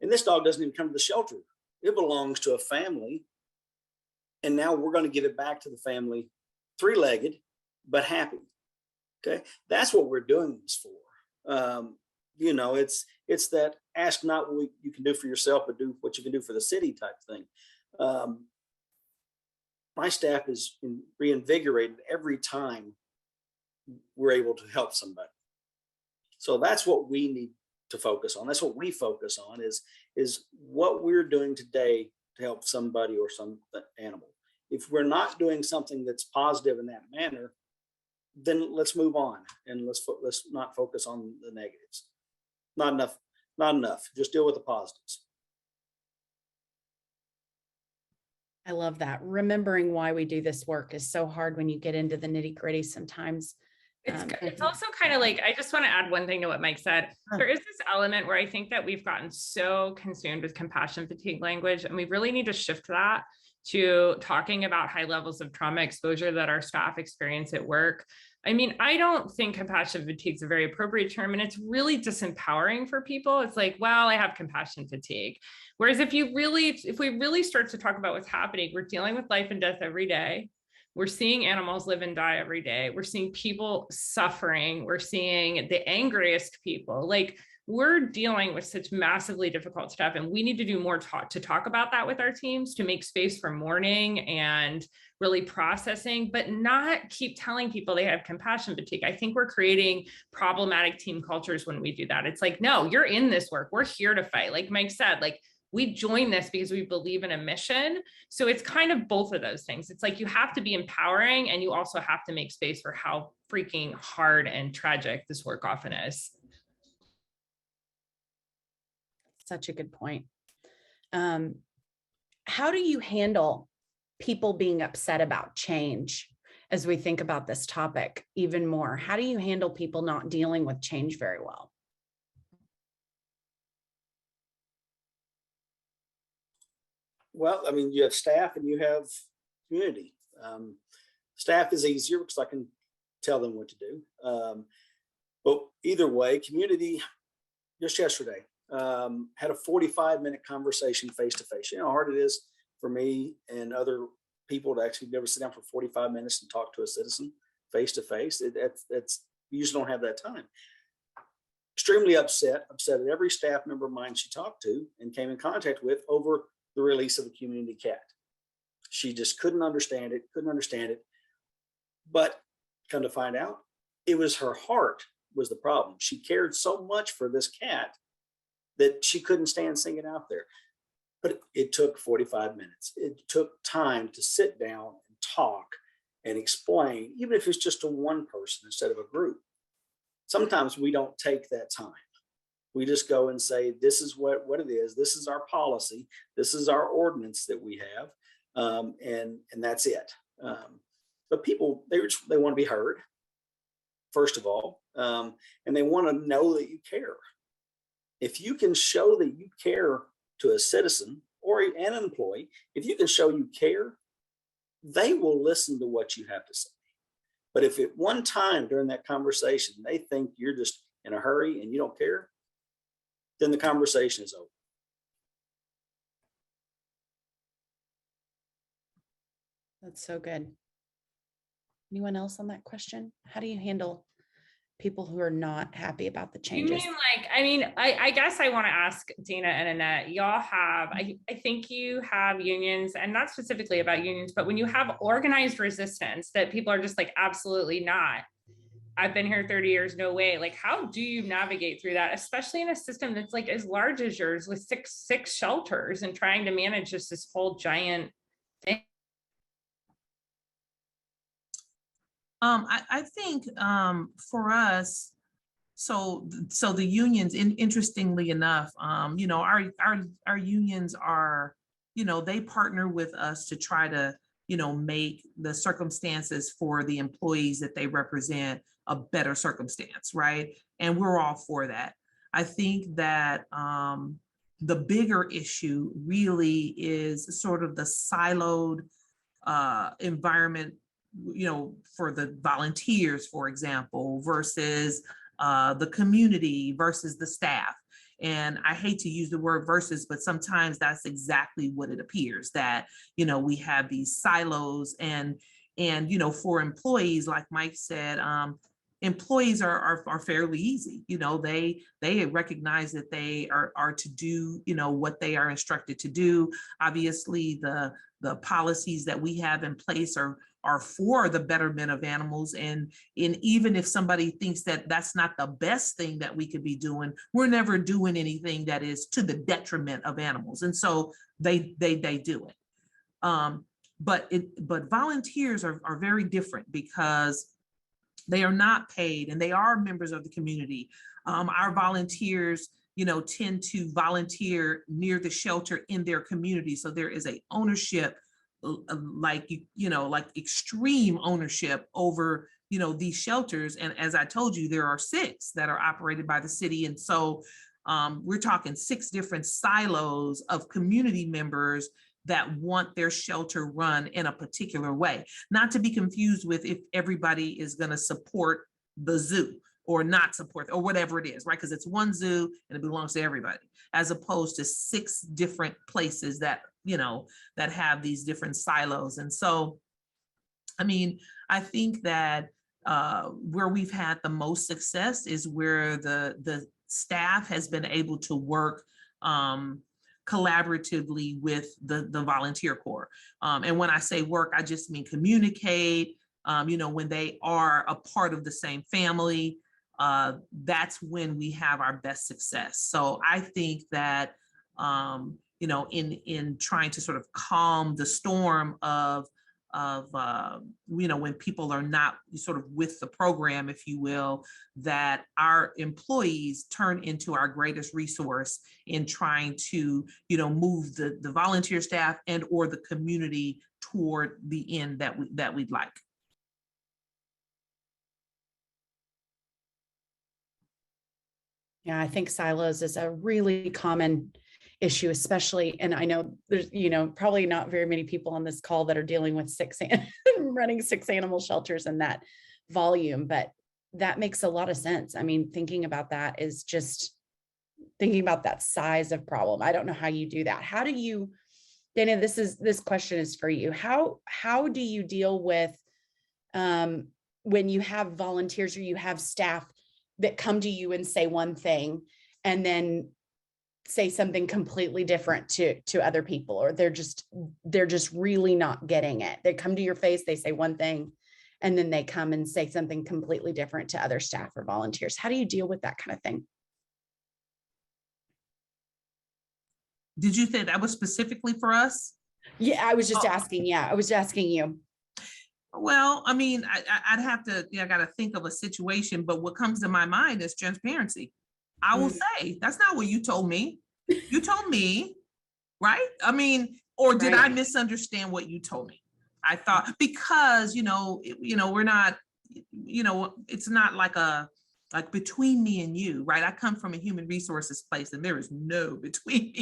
and this dog doesn't even come to the shelter. It belongs to a family, and now we're going to give it back to the family, 3-legged but happy. Okay, that's what we're doing this for. It's that ask not what you can do for yourself, but do what you can do for the city type thing. My staff is reinvigorated every time we're able to help somebody. So that's what we need to focus on. That's what we focus on is what we're doing today to help somebody or some animal. If we're not doing something that's positive in that manner, then let's move on and let's not focus on the negatives. Not enough not enough. Just deal with the positives. I love that. Remembering why we do this work is so hard when you get into the nitty gritty sometimes. It's also kind of like, I just want to add one thing to what Mike said. There is this element where I think that we've gotten so consumed with compassion fatigue language, and we really need to shift that to talking about high levels of trauma exposure that our staff experience at work. I mean, I don't think compassion fatigue is a very appropriate term, and it's really disempowering for people. It's like, well, I have compassion fatigue. Whereas if we really start to talk about what's happening, we're dealing with life and death every day. We're seeing animals live and die every day. We're seeing people suffering. We're seeing the angriest people. Like, we're dealing with such massively difficult stuff, and we need to do more to talk about that with our teams, to make space for mourning and really processing, but not keep telling people they have compassion fatigue. I think we're creating problematic team cultures when we do that. It's like, no, you're in this work. We're here to fight. Like Mike said, like, we join this because we believe in a mission. So it's kind of both of those things. It's like, you have to be empowering, and you also have to make space for how freaking hard and tragic this work often is. Such a good point. How do you handle people being upset about change as we think about this topic even more? How do you handle people not dealing with change very well? Well, I mean, you have staff and you have community. Staff is easier because I can tell them what to do. But either way, community, just yesterday, had a 45-minute conversation face-to-face. You know how hard it is for me and other people to actually be able to sit down for 45 minutes and talk to a citizen face-to-face. You just don't have that time. Extremely upset at every staff member of mine she talked to and came in contact with over the release of the community cat. She just couldn't understand it. But come to find out, it was her heart was the problem. She cared so much for this cat that she couldn't stand seeing it out there. But it took 45 minutes. It took time to sit down and talk and explain, even if it's just to one person instead of a group. Sometimes we don't take that time. We just go and say, this is what it is. This is our policy. This is our ordinance that we have. And that's it. But people, they want to be heard, first of all. And they want to know that you care. If you can show that you care to a citizen or an employee, if you can show you care, they will listen to what you have to say. But if at one time during that conversation, they think you're just in a hurry and you don't care, then the conversation is over. That's so good. Anyone else on that question? How do you handle people who are not happy about the changes? I guess I want to ask Dana and Annette, y'all have, I think you have unions, and not specifically about unions, but when you have organized resistance that people are just like, absolutely not. I've been here 30 years, no way. Like, how do you navigate through that, especially in a system that's like as large as yours with six shelters and trying to manage just this whole giant thing? I think for us, so the unions, interestingly enough, our unions are, they partner with us to try to, make the circumstances for the employees that they represent a better circumstance, right? And we're all for that. I think that the bigger issue really is sort of the siloed environment, for the volunteers, for example, versus the community versus the staff. And I hate to use the word versus, but sometimes that's exactly what it appears, that, we have these silos and for employees, like Mike said, employees are fairly easy. They recognize that they are to do, what they are instructed to do. Obviously, the policies that we have in place are for the betterment of animals. And even if somebody thinks that that's not the best thing that we could be doing, we're never doing anything that is to the detriment of animals. And so they do it. But volunteers are very different because they are not paid and they are members of the community. Our volunteers, tend to volunteer near the shelter in their community. So there is a ownership, like extreme ownership over, these shelters. And as I told you, there are 6 that are operated by the city. And so we're talking 6 different silos of community members that want their shelter run in a particular way, not to be confused with if everybody is going to support the zoo or not support or whatever it is, right? Because it's one zoo and it belongs to everybody, as opposed to 6 different places that, that have these different silos. And so, I mean, I think that where we've had the most success is where the staff has been able to work collaboratively with the volunteer corps. And when I say work, I just mean communicate, when they are a part of the same family, that's when we have our best success. So I think that, in trying to sort of calm the storm of when people are not sort of with the program, if you will, that our employees turn into our greatest resource in trying to, move the volunteer staff and or the community toward the end that we'd like. Yeah, I think silos is a really common issue, especially, and I know there's, probably not very many people on this call that are dealing with running 6 animal shelters in that volume, but that makes a lot of sense. I mean, thinking about that is just thinking about that size of problem. I don't know how you do that. How do you, Dana, this question is for you. How do you deal with when you have volunteers or you have staff that come to you and say one thing and then say something completely different to other people, or they're just really not getting it? They come to your face, they say one thing, and then they come and say something completely different to other staff or volunteers. How do you deal with that kind of thing? Did you say that was specifically for us? Yeah, I was just asking. Yeah, I was asking you. Well, I mean, I'd have to, I got to think of a situation, but what comes to my mind is transparency. I will say, that's not what you told me. You told me, right? I mean, or did I misunderstand what you told me? I thought, because, we're not, it's not like between me and you, right? I come from a human resources place and there is no between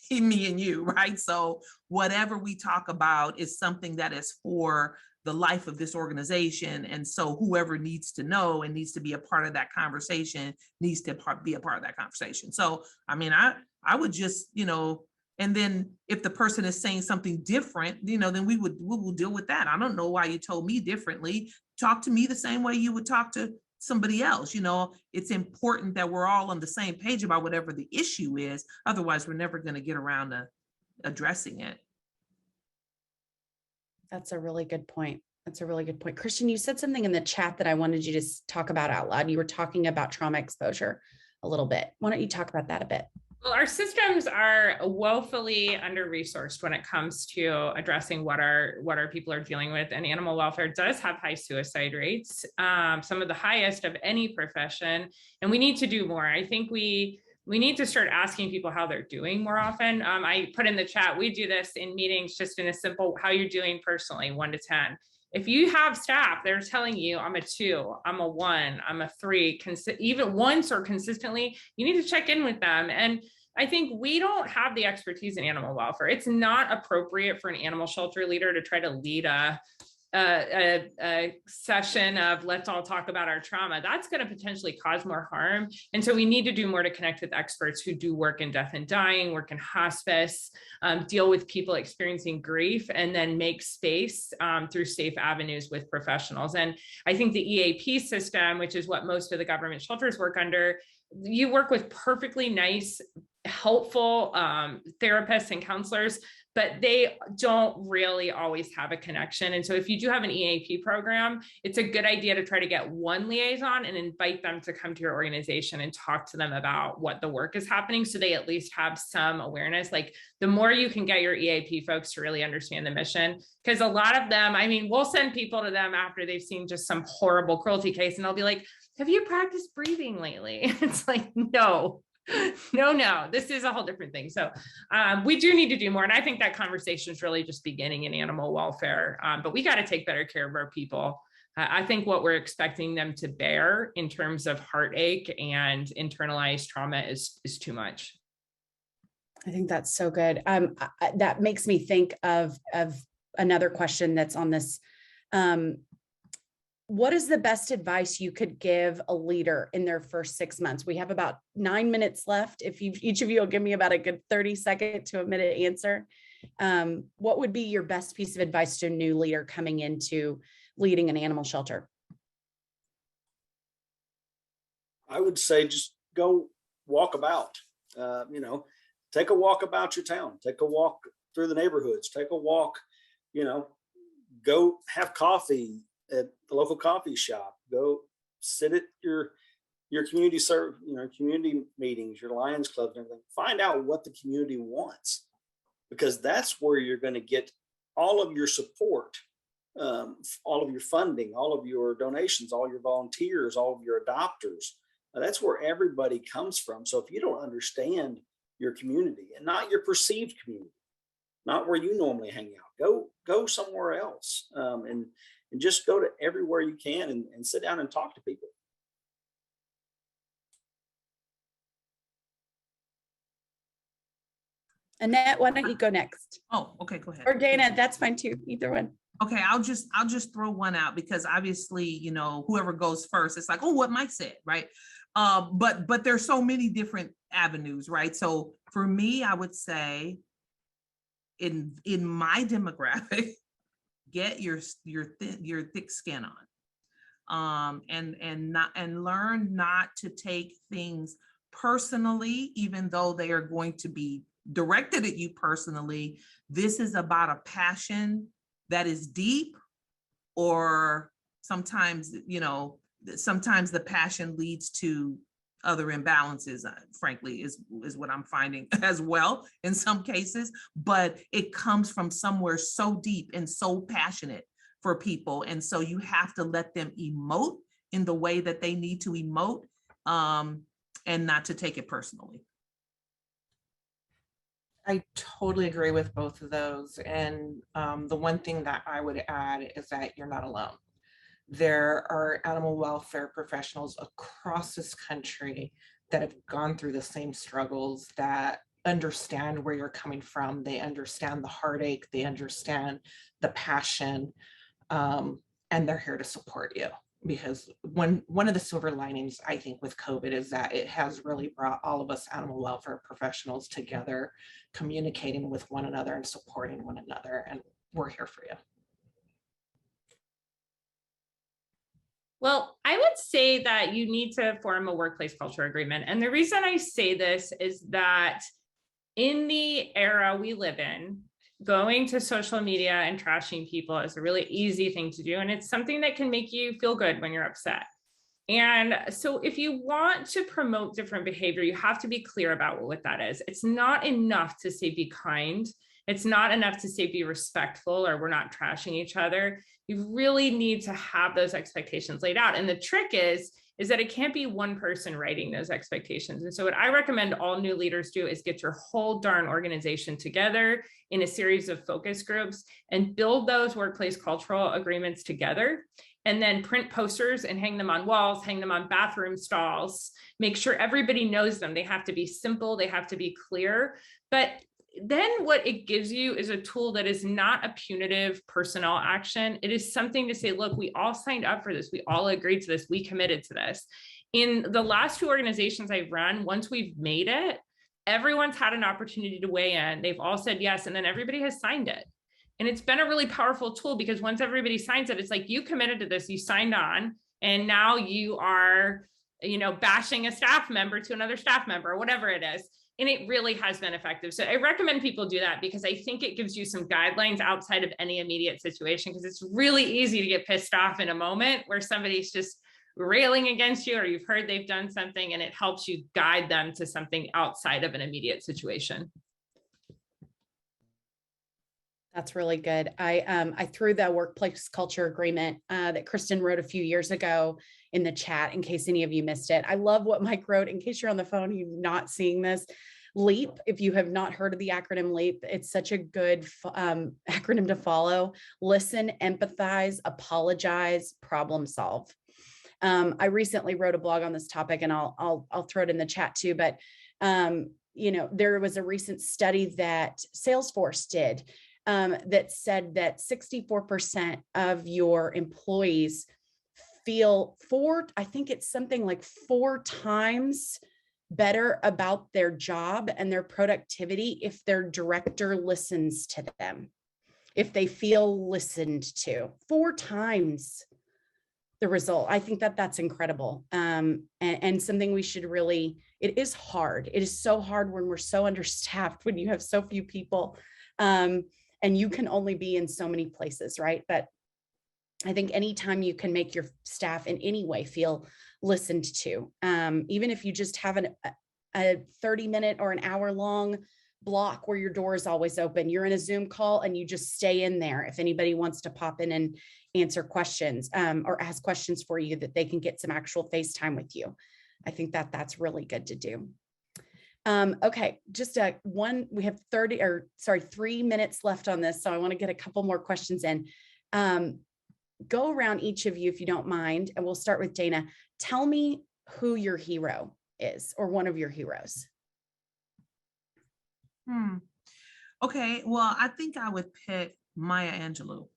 me and you, right? So whatever we talk about is something that is for the life of this organization. And so whoever needs to know and needs to be a part of that conversation needs to be a part of that conversation. So, I mean, I would just, and then if the person is saying something different, then we will deal with that. I don't know why you told me differently. Talk to me the same way you would talk to somebody else. It's important that we're all on the same page about whatever the issue is. Otherwise, we're never going to get around to addressing it. That's a really good point. Kristen, you said something in the chat that I wanted you to talk about out loud. You were talking about trauma exposure a little bit. Why don't you talk about that a bit? Well, our systems are woefully under-resourced when it comes to addressing what our people are dealing with, and animal welfare does have high suicide rates, some of the highest of any profession, and we need to do more. I think we need to start asking people how they're doing more often. I put in the chat, we do this in meetings just in a simple, how you're doing personally, 1 to 10. If you have staff, they're telling you, I'm a 2, I'm a 1, I'm a 3, even once or consistently, you need to check in with them. And I think we don't have the expertise in animal welfare. It's not appropriate for an animal shelter leader to try to lead a session of let's all talk about our trauma. That's going to potentially cause more harm. And so we need to do more to connect with experts who do work in death and dying, work in hospice, deal with people experiencing grief, and then make space through safe avenues with professionals. And I think the EAP system, which is what most of the government shelters work under, you work with perfectly nice, helpful therapists and counselors, but they don't really always have a connection. And so if you do have an EAP program, it's a good idea to try to get one liaison and invite them to come to your organization and talk to them about what the work is happening, so they at least have some awareness. Like, the more you can get your EAP folks to really understand the mission, because a lot of them, I mean, we'll send people to them after they've seen just some horrible cruelty case, and they'll be like, have you practiced breathing lately? It's like, no. No, this is a whole different thing. So we do need to do more. And I think that conversation is really just beginning in animal welfare, but we got to take better care of our people. I think what we're expecting them to bear in terms of heartache and internalized trauma is too much. I think that's so good. That makes me think of another question that's on this. What is the best advice you could give a leader in their first 6 months? We have about 9 minutes left. If each of you will give me about a good 30-second to a minute answer, what would be your best piece of advice to a new leader coming into leading an animal shelter? I would say just go walk about, take a walk about your town, take a walk through the neighborhoods, take a walk, go have coffee at the local coffee shop, go sit at your community community meetings, your Lions clubs and everything. Find out what the community wants, because that's where you're going to get all of your support, all of your funding, all of your donations, all your volunteers, all of your adopters. That's where everybody comes from. So if you don't understand your community, and not your perceived community, not where you normally hang out, go somewhere else, and just go to everywhere you can and sit down and talk to people. Annette, why don't you go next? Oh, okay, go ahead. Or Dana, that's fine too, either one. Okay, I'll just throw one out, because obviously, whoever goes first, it's like, oh, what Mike said, right? But there's so many different avenues, right? So for me, I would say in my demographic, get your thick skin on, and learn not to take things personally, even though they are going to be directed at you personally. This is about a passion that is deep, or sometimes the passion leads to other imbalances, frankly, is what I'm finding as well in some cases, but it comes from somewhere so deep and so passionate for people. And so you have to let them emote in the way that they need to emote, and not to take it personally. I totally agree with both of those. And the one thing that I would add is that you're not alone. There are animal welfare professionals across this country that have gone through the same struggles, that understand where you're coming from. They understand the heartache, they understand the passion, and they're here to support you. Because one of the silver linings, I think, with COVID is that it has really brought all of us animal welfare professionals together, communicating with one another and supporting one another. And we're here for you. Well, I would say that you need to form a workplace culture agreement. And the reason I say this is that in the era we live in, going to social media and trashing people is a really easy thing to do. And it's something that can make you feel good when you're upset. And so if you want to promote different behavior, you have to be clear about what that is. It's not enough to say be kind. It's not enough to say be respectful or we're not trashing each other. You really need to have those expectations laid out. And the trick is that it can't be one person writing those expectations. And so what I recommend all new leaders do is get your whole darn organization together in a series of focus groups and build those workplace cultural agreements together, and then print posters and hang them on walls, hang them on bathroom stalls, make sure everybody knows them. They have to be simple, they have to be clear. But then what it gives you is a tool that is not a punitive personnel action. It is something to say, look, we all signed up for this. We all agreed to this. We committed to this. In the last 2 organizations I've run, once we've made it, everyone's had an opportunity to weigh in. They've all said yes, and then everybody has signed it. And it's been a really powerful tool, because once everybody signs it, it's like you committed to this, you signed on, and now you are, bashing a staff member to another staff member or whatever it is. And it really has been effective. So I recommend people do that, because I think it gives you some guidelines outside of any immediate situation, because it's really easy to get pissed off in a moment where somebody's just railing against you, or you've heard they've done something, and it helps you guide them to something outside of an immediate situation. That's really good. I threw the workplace culture agreement that Kristen wrote a few years ago in the chat in case any of you missed it. I love what Mike wrote. In case you're on the phone, you're not seeing this. LEAP, if you have not heard of the acronym LEAP, it's such a good acronym to follow. Listen, empathize, apologize, problem solve. I recently wrote a blog on this topic, and I'll throw it in the chat too. But there was a recent study that Salesforce did that said that 64% of your employees feel I think it's something like 4 times better about their job and their productivity if their director listens to them, if they feel listened to. 4 times the result. I think that that's incredible. And something we should really, it is hard. It is so hard when we're so understaffed, when you have so few people, and you can only be in so many places, right? But I think anytime you can make your staff in any way feel listened to, even if you just have a 30-minute or an hour-long block where your door is always open, you're in a Zoom call and you just stay in there if anybody wants to pop in and answer questions or ask questions for you, that they can get some actual face time with you. I think that that's really good to do. Okay, just we have 3 minutes left on this, so I want to get a couple more questions in. Go around each of you if you don't mind, and we'll start with Dana. Tell me who your hero is, or one of your heroes. Okay, well, I think I would pick Maya Angelou.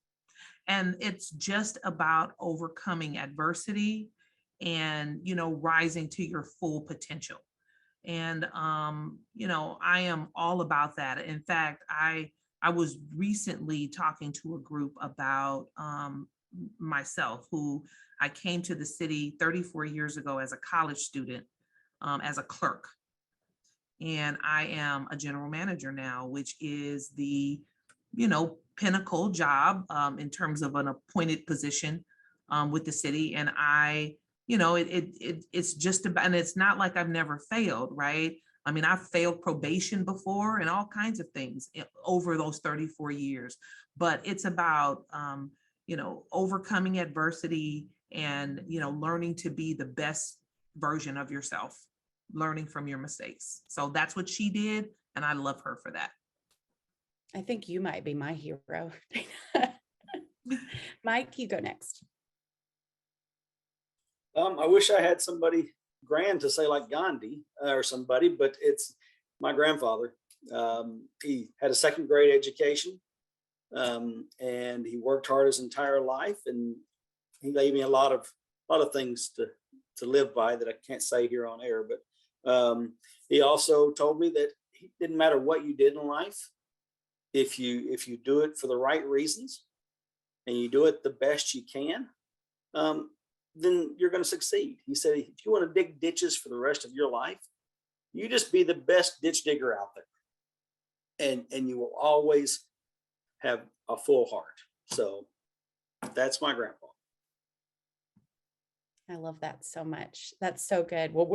And it's just about overcoming adversity and, rising to your full potential. And, I am all about that. In fact, I was recently talking to a group about myself, who I came to the city 34 years ago as a college student, as a clerk. And I am a general manager now, which is the, pinnacle job in terms of an appointed position with the city. And it's just about, and it's not like I've never failed, right? I mean, I've failed probation before and all kinds of things over those 34 years, but it's about, overcoming adversity and, learning to be the best version of yourself, learning from your mistakes. So that's what she did. And I love her for that. I think you might be my hero. Mike, you go next. I wish I had somebody grand to say like Gandhi or somebody, but it's my grandfather. He had a 2nd grade education, and he worked hard his entire life, and he gave me a lot of things to live by that I can't say here on air. But he also told me that it didn't matter what you did in life, if you do it for the right reasons and you do it the best you can, then you're going to succeed. He said, if you want to dig ditches for the rest of your life, you just be the best ditch digger out there, and you will always have a full heart. So that's my grandpa. I love that so much. That's so good. Well,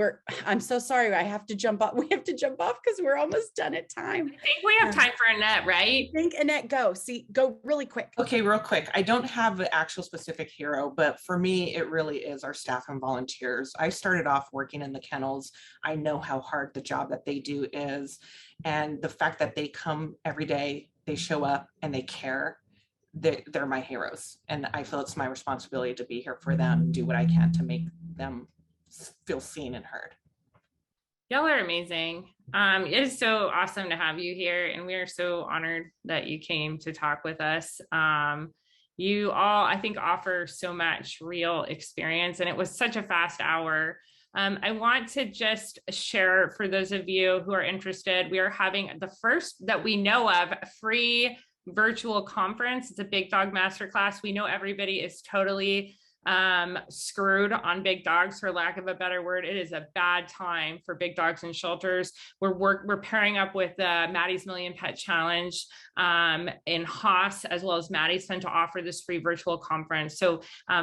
I'm so sorry. I have to jump off. We have to jump off because we're almost done at time. I think we have time for Annette, right? I think Annette, go really quick. Okay, real quick. I don't have an actual specific hero, but for me, it really is our staff and volunteers. I started off working in the kennels. I know how hard the job that they do is. And the fact that they come every day, they show up and they care. They're my heroes, and I feel it's my responsibility to be here for them and do what I can to make them feel seen and heard. Y'all are amazing. It is so awesome to have you here, and we are so honored that you came to talk with us. You all, I think, offer so much real experience, and it was such a fast hour. I want to just share, for those of you who are interested, we are having the first that we know of free virtual conference. It's a Big Dog Masterclass. We know everybody is totally screwed on big dogs, for lack of a better word. It is a bad time for big dogs in shelters. We're pairing up with Maddie's Million Pet Challenge in Haas, as well as Maddie's Fund, to offer this free virtual conference. So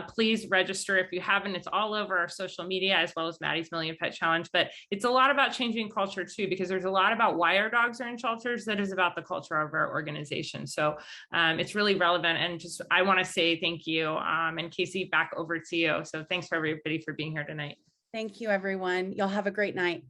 please register if you haven't. It's all over our social media, as well as Maddie's Million Pet Challenge. But it's a lot about changing culture too, because there's a lot about why our dogs are in shelters that is about the culture of our organization. So it's really relevant. And just, I want to say thank you. And Casey, back over to you. So thanks for everybody for being here tonight. Thank you, everyone. Y'all have a great night.